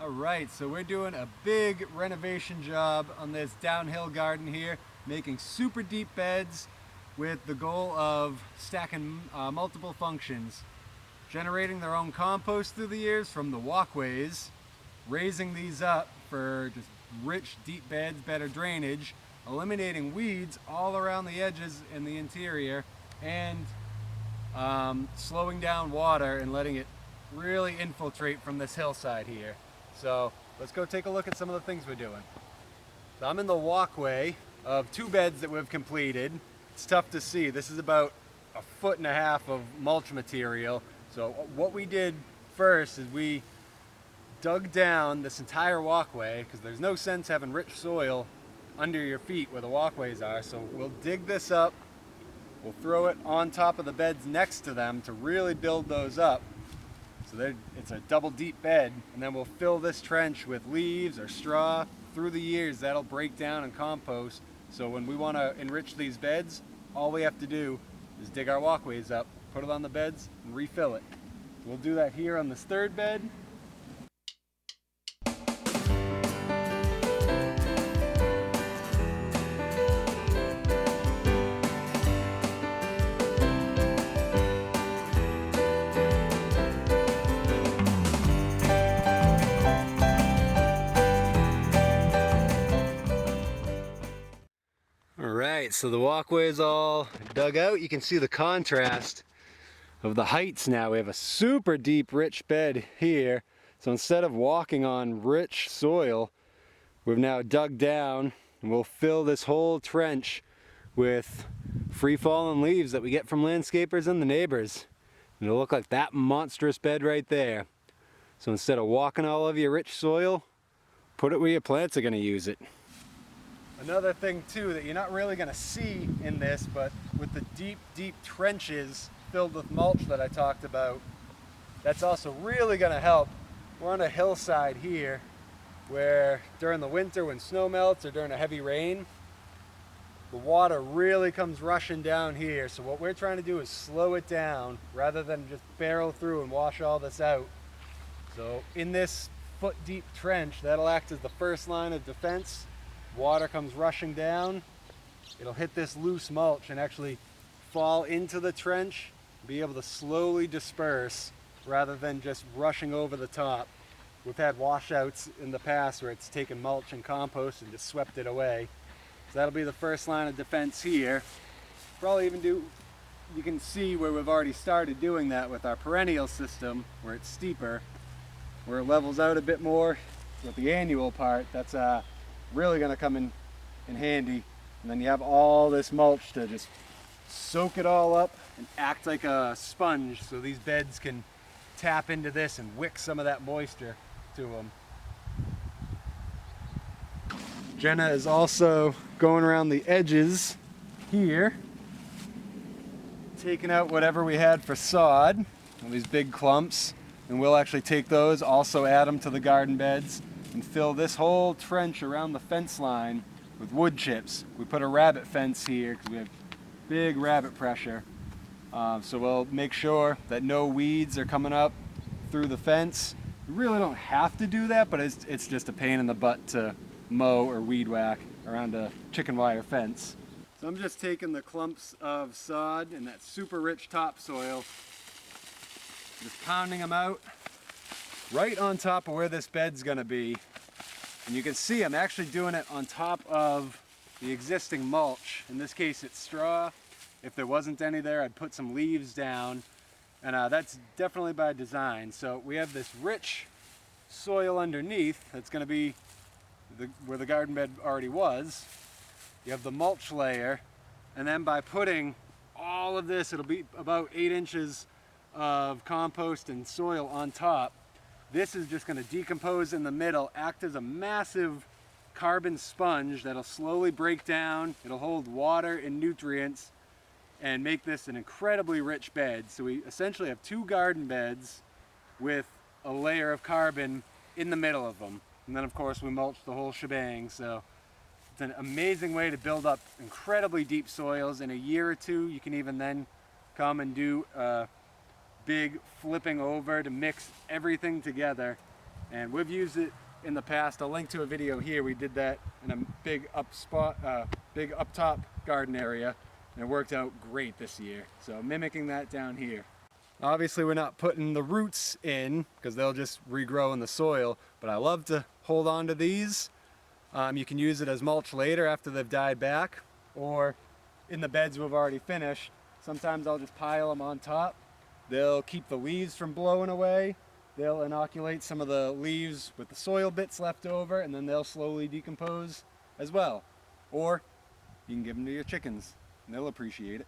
Alright, so we're doing a big renovation job on this downhill garden here, making super deep beds with the goal of stacking multiple functions. Generating their own compost through the years from the walkways, raising these up for just rich deep beds, better drainage, eliminating weeds all around the edges in the interior, and slowing down water and letting it really infiltrate from this hillside here. So let's go take a look at some of the things we're doing. So I'm in the walkway of two beds that we've completed. It's tough to see. This is about 1.5 feet of mulch material. So what we did first is we dug down this entire walkway because there's no sense having rich soil under your feet where the walkways are. So we'll dig this up. We'll throw it on top of the beds next to them to really build those up. So it's a double deep bed, and then we'll fill this trench with leaves or straw. Through the years, that'll break down and compost. So when we want to enrich these beds, all we have to do is dig our walkways up, put it on the beds, and refill it. We'll do that here on this third bed. Alright, so the walkway is all dug out. You can see the contrast of the heights now. We have a super deep, rich bed here. So instead of walking on rich soil, we've now dug down and we'll fill this whole trench with free-falling leaves that we get from landscapers and the neighbors. And it'll look like that monstrous bed right there. So instead of walking all over your rich soil, put it where your plants are going to use it. Another thing too that you're not really going to see in this, but with the deep trenches filled with mulch that I talked about, that's also really going to help. We're on a hillside here where during the winter when snow melts or during a heavy rain, the water really comes rushing down here. So what we're trying to do is slow it down rather than just barrel through and wash all this out. So in this foot deep trench, that'll act as the first line of defense. Water comes rushing down, it'll hit this loose mulch and actually fall into the trench, be able to slowly disperse rather than just rushing over the top. We've had washouts in the past where it's taken mulch and compost and just swept it away. So that'll be the first line of defense here. Probably even you can see where we've already started doing that with our perennial system where it's steeper, where it levels out a bit more with the annual part. That's really going to come in handy. And then you have all this mulch to just soak it all up and act like a sponge so these beds can tap into this and wick some of that moisture to them. Jenna is also going around the edges here, taking out whatever we had for sod, all these big clumps, and we'll actually take those, also add them to the garden beds and fill this whole trench around the fence line with wood chips. We put a rabbit fence here because we have big rabbit pressure. So we'll make sure that no weeds are coming up through the fence. We really don't have to do that, but it's just a pain in the butt to mow or weed whack around a chicken wire fence. So I'm just taking the clumps of sod and that super rich topsoil, just pounding them out right on top of where this bed's gonna be. And you can see I'm actually doing it on top of the existing mulch. In this case it's straw. If there wasn't any there, I'd put some leaves down. And that's definitely by design. So we have this rich soil underneath that's gonna be where the garden bed already was. You have the mulch layer, and then by putting all of this, it'll be about 8 inches of compost and soil on top. This is just going to decompose in the middle, act as a massive carbon sponge that'll slowly break down. It'll hold water and nutrients and make this an incredibly rich bed. So we essentially have 2 garden beds with a layer of carbon in the middle of them. And then of course we mulch the whole shebang. So it's an amazing way to build up incredibly deep soils. In a year or two, you can even then come and do big flipping over to mix everything together And we've used it in the past. I'll link to a video here. We did that in a big up top garden area, and it worked out great this year. So mimicking that down here. Obviously we're not putting the roots in because they'll just regrow in the soil, but I love to hold on to these. You can use it as mulch later after they've died back, or in the beds we've already finished. Sometimes I'll just pile them on top. They'll keep the leaves from blowing away. They'll inoculate some of the leaves with the soil bits left over, and then they'll slowly decompose as well. Or you can give them to your chickens, and they'll appreciate it.